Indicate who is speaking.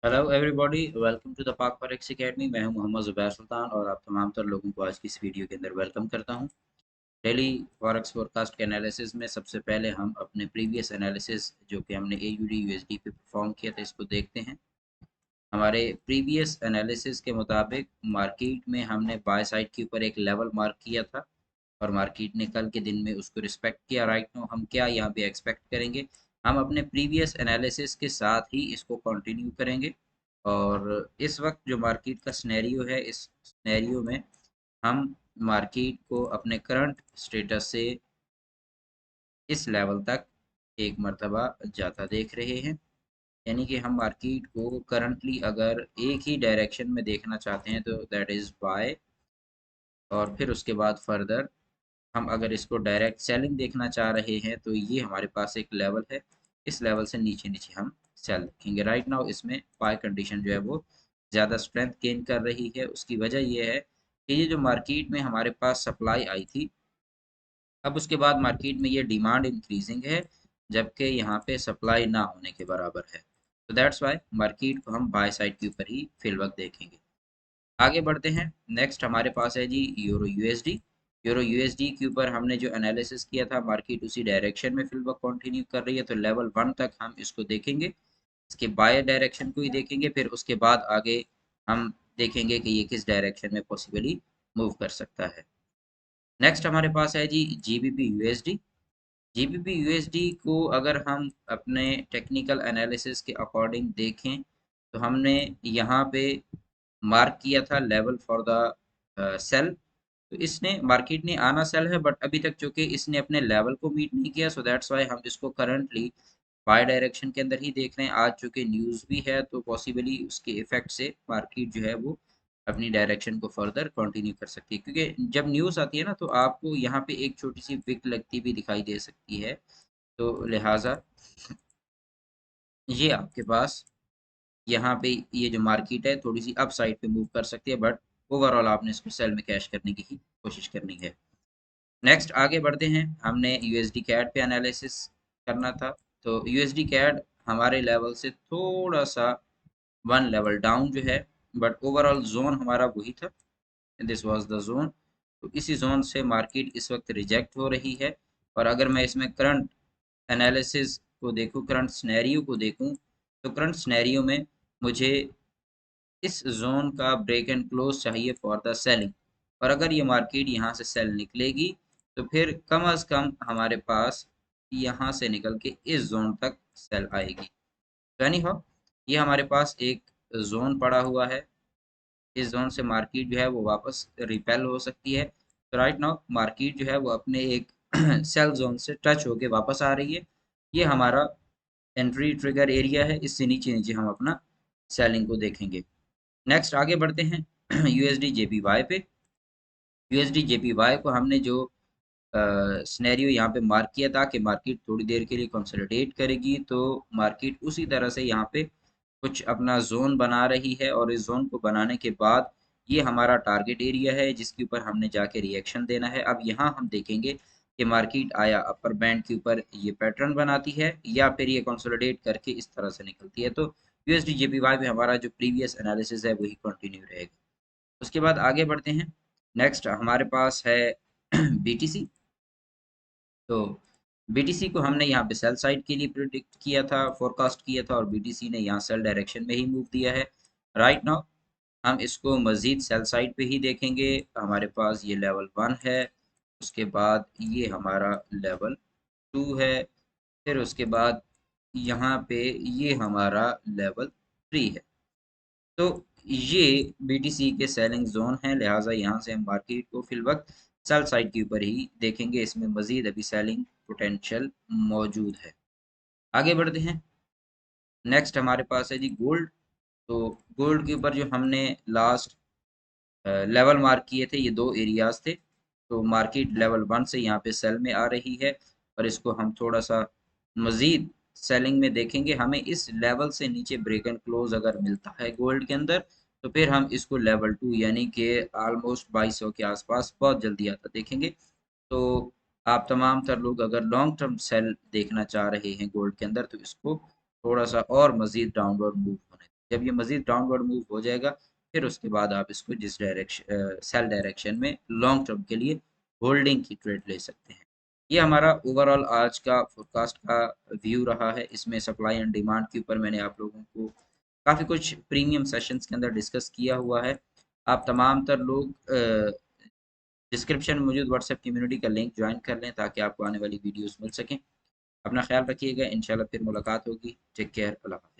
Speaker 1: Hello everybody, welcome to the Pak forex academy. मैं हूं मोहम्मद ज़ुबैर सुल्तान और आप तमाम तर लोगों को आज की इस वीडियो के अंदर वेलकम करता हूं। डेली फॉरेक्स फोरकास्ट के एनालिसिस में सबसे पहले हम अपने प्रीवियस एनालिसिस जो कि हमने एयूडी यूएसडी पे परफॉर्म किया था इसको देखते हैं। हमारे प्रीवियस एनालिसिस के मुताबिक मार्केट में हमने बाय साइड के ऊपर एक लेवल मार्क किया था और मार्केट ने कल के दिन में उसको रिस्पेक्ट किया। राइट नो हम क्या यहाँ पे एक्सपेक्ट करेंगे, हम अपने प्रीवियस एनालिसिस के साथ ही इसको कंटिन्यू करेंगे। और इस वक्त जो मार्केट का सिनेरियो है, इस सिनेरियो में हम मार्केट को अपने करंट स्टेटस से इस लेवल तक एक मर्तबा जाता देख रहे हैं। यानी कि हम मार्केट को करंटली अगर एक ही डायरेक्शन में देखना चाहते हैं तो दैट इज़ बाय, और फिर उसके बाद फर्दर हम अगर इसको डायरेक्ट सेलिंग देखना चाह रहे हैं तो ये हमारे पास एक लेवल है। इस लेवल से नीचे नीचे हम सेल देखेंगे। राइट नाउ इसमें बाय कंडीशन जो है वो ज़्यादा स्ट्रेंथ गेन कर रही है। उसकी वजह ये है कि ये जो मार्केट में हमारे पास सप्लाई आई थी, अब उसके बाद मार्केट में ये डिमांड इंक्रीजिंग है, जबकि यहाँ पे सप्लाई ना होने के बराबर है। तो दैट्स वाई मार्केट को हम बाय साइड के ऊपर ही फिल वक्त देखेंगे। आगे बढ़ते हैं। नेक्स्ट हमारे पास है जी यूरो यूएसडी। यूरो यूएसडी के ऊपर हमने जो एनालिसिस किया था, मार्केट उसी डायरेक्शन में फिल वक्त कंटिन्यू कर रही है, तो लेवल 1 तक हम इसको देखेंगे। इसके बाय डायरेक्शन को ही देखेंगे, फिर उसके बाद आगे हम देखेंगे कि ये किस डायरेक्शन में पॉसिबली मूव कर सकता है। नेक्स्ट हमारे पास है जी जीबीपी यूएसडी। जीबीपी यूएसडी को अगर हम अपने टेक्निकल एनालिसिस के अकॉर्डिंग देखें तो हमने यहाँ पे मार्क किया था लेवल फॉर द सेल। तो इसने मार्केट ने आना सेल है, बट अभी तक चूंकि इसने अपने लेवल को मीट नहीं किया, सो दैट्स वाई हम इसको करंटली बाय डायरेक्शन के अंदर ही देख रहे हैं। आज चूंकि न्यूज़ भी है तो पॉसिबली उसके इफेक्ट से मार्केट जो है वो अपनी डायरेक्शन को फर्दर कंटिन्यू कर सकती है, क्योंकि जब न्यूज़ आती है ना तो आपको यहाँ पे एक छोटी सी विक लगती भी दिखाई दे सकती है। तो लिहाजा ये आपके पास यहाँ पे ये जो मार्केट है थोड़ी सी अप साइड पे मूव कर सकती है, बट ओवरऑल आपने इसको सेल में कैश करने की ही कोशिश करनी है। नेक्स्ट आगे बढ़ते हैं। हमने यूएसडी कैड पे एनालिसिस करना था। तो यूएसडी कैड हमारे लेवल से थोड़ा सा वन लेवल डाउन जो है, बट ओवरऑल जोन हमारा वही था, दिस वाज द जोन। तो इसी जोन से मार्केट इस वक्त रिजेक्ट हो रही है। और अगर मैं इसमें करंट एनालिसिस को देखूं, करंट स्नैरियो को देखूं, तो करंट स्नैरियो में मुझे इस जोन का ब्रेक एंड क्लोज चाहिए फॉर द सेलिंग। और अगर ये मार्केट यहाँ से सेल निकलेगी तो फिर कम अज कम हमारे पास यहाँ से निकल के इस जोन तक सेल आएगी। तो एनी हाउ ये हमारे पास एक जोन पड़ा हुआ है। इस जोन से मार्केट जो है वो वापस रिपेल हो सकती है। तो राइट नाउ मार्केट जो है वो अपने एक सेल जोन से टच होके वापस आ रही है। ये हमारा एंट्री ट्रिगर एरिया है, इससे नीचे नीचे हम अपना सेलिंग को देखेंगे। नेक्स्ट आगे बढ़ते हैं यूएसडी जेपीवाई पे। यूएसडी जेपीवाई को हमने जो सिनेरियो यहाँ पे मार्क किया था कि मार्केट थोड़ी देर के लिए कंसोलिडेट करेगी, तो मार्केट उसी तरह से यहाँ पे कुछ अपना जोन बना रही है, और इस जोन को बनाने के बाद ये हमारा टारगेट एरिया है जिसके ऊपर हमने जाके रिएक्शन देना है। अब यहाँ हम देखेंगे कि मार्केट आया अपर बैंड के ऊपर ये पैटर्न बनाती है या फिर ये कंसोलिडेट करके इस तरह से निकलती है। तो यूएसडी जेपीवाई में हमारा जो प्रीवियस एनालिसिस है वही कंटिन्यू रहेगा। उसके बाद आगे बढ़ते हैं। नेक्स्ट हमारे पास है बीटीसी। तो बीटीसी को हमने यहाँ पे सेल साइड के लिए प्रिडिक्ट किया था, फोरकास्ट किया था, और बीटीसी ने यहाँ सेल डायरेक्शन में ही मूव दिया है। राइट नाउ हम इसको मजीद सेल साइड पे ही देखेंगे। हमारे पास ये लेवल 1 है, उसके बाद ये हमारा लेवल 2 है, फिर उसके बाद यहाँ पे ये हमारा लेवल 3 है। तो ये बीटीसी के सेलिंग जोन है, लिहाजा यहाँ से हम मार्केट को फिल वक्त सेल साइड के ऊपर ही देखेंगे। इसमें मजीद अभी सेलिंग पोटेंशियल मौजूद है। आगे बढ़ते हैं। नेक्स्ट हमारे पास है जी गोल्ड। तो गोल्ड के ऊपर जो हमने लास्ट लेवल मार्क किए थे, ये दो एरियाज थे। तो मार्केट लेवल 1 से यहाँ पे सेल में आ रही है, और इसको हम थोड़ा सा मजीद सेलिंग में देखेंगे। हमें इस लेवल से नीचे ब्रेक एंड क्लोज अगर मिलता है गोल्ड के अंदर, तो फिर हम इसको लेवल 2 यानी कि ऑलमोस्ट 2200 के आसपास बहुत जल्दी आता देखेंगे। तो आप तमाम तर लोग अगर लॉन्ग टर्म सेल देखना चाह रहे हैं गोल्ड के अंदर, तो इसको थोड़ा सा और मजीद डाउनवर्ड मूव होने दें। जब ये मज़ीद डाउनवर्ड मूव हो जाएगा फिर उसके बाद आप इसको जिस डायरेक्शन सेल डायरेक्शन में लॉन्ग टर्म के लिए होल्डिंग की ट्रेड ले सकते हैं। ये हमारा ओवरऑल आज का फोरकास्ट का व्यू रहा है। इसमें सप्लाई एंड डिमांड के ऊपर मैंने आप लोगों को काफ़ी कुछ प्रीमियम सेशंस के अंदर डिस्कस किया हुआ है। आप तमाम तर लोग डिस्क्रिप्शन में मौजूद व्हाट्सएप कम्युनिटी का लिंक ज्वाइन कर लें ताकि आपको आने वाली वीडियोस मिल सकें। अपना ख्याल रखिएगा, इंशाल्लाह फिर मुलाकात होगी। टेक केयर, अल्लाह हाफ़िज़।